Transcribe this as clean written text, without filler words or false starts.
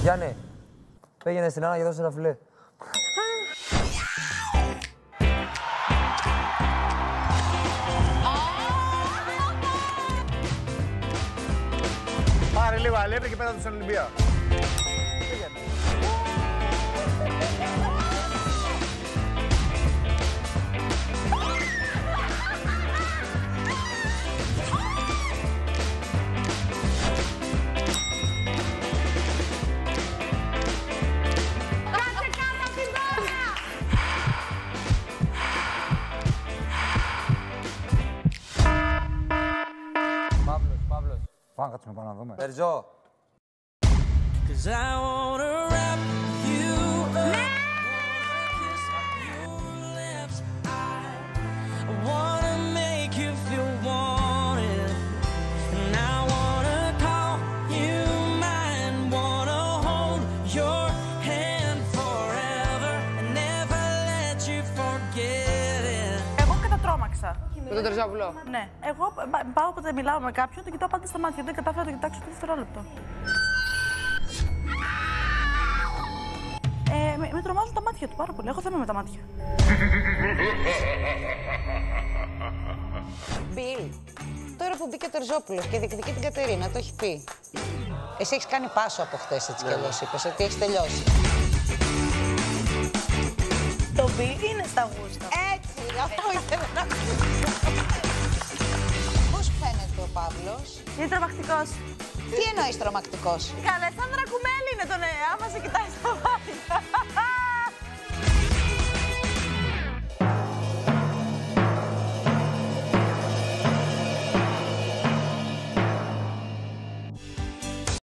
Γιάννη, πήγαινε στην Άννα και δώσε ένα φιλέ. Πάρε λίγο αλεύρι και πέτα του στην Ολυμπία. Παύλος. Πάμε κάτσουμε πάνω να δούμε. Τερζό. Εγώ κατατρώμαξα. Με τον Τερζόπουλο. Ναι. Εγώ πάω όποτε μιλάω με κάποιον, το κοιτάω πάντα στα μάτια. Δεν κατάφερα να το κοιτάξω το δευτερόλεπτο. Με τρομάζουν τα μάτια του πάρα πολύ. Έχω θέμα με τα μάτια. Μπιλ, τώρα που μπήκε ο Τερζόπουλος και διεκδικεί την Κατερίνα, το έχει πει. Εσύ έχεις κάνει πάσο από χθες, έτσι κι αλλιώς είπες, ότι έχεις τελειώσει. Το Μπιλ είναι στα γούστα. Έτσι, αυτό ήθελα να ακούσω. Πώς φαίνεται ο Παύλος? Είναι τρομακτικός. Τι εννοείς τρομακτικός? Καλά, σαν δρακουμέλη είναι το ναι, άμα σε κοιτάει στα μάτια.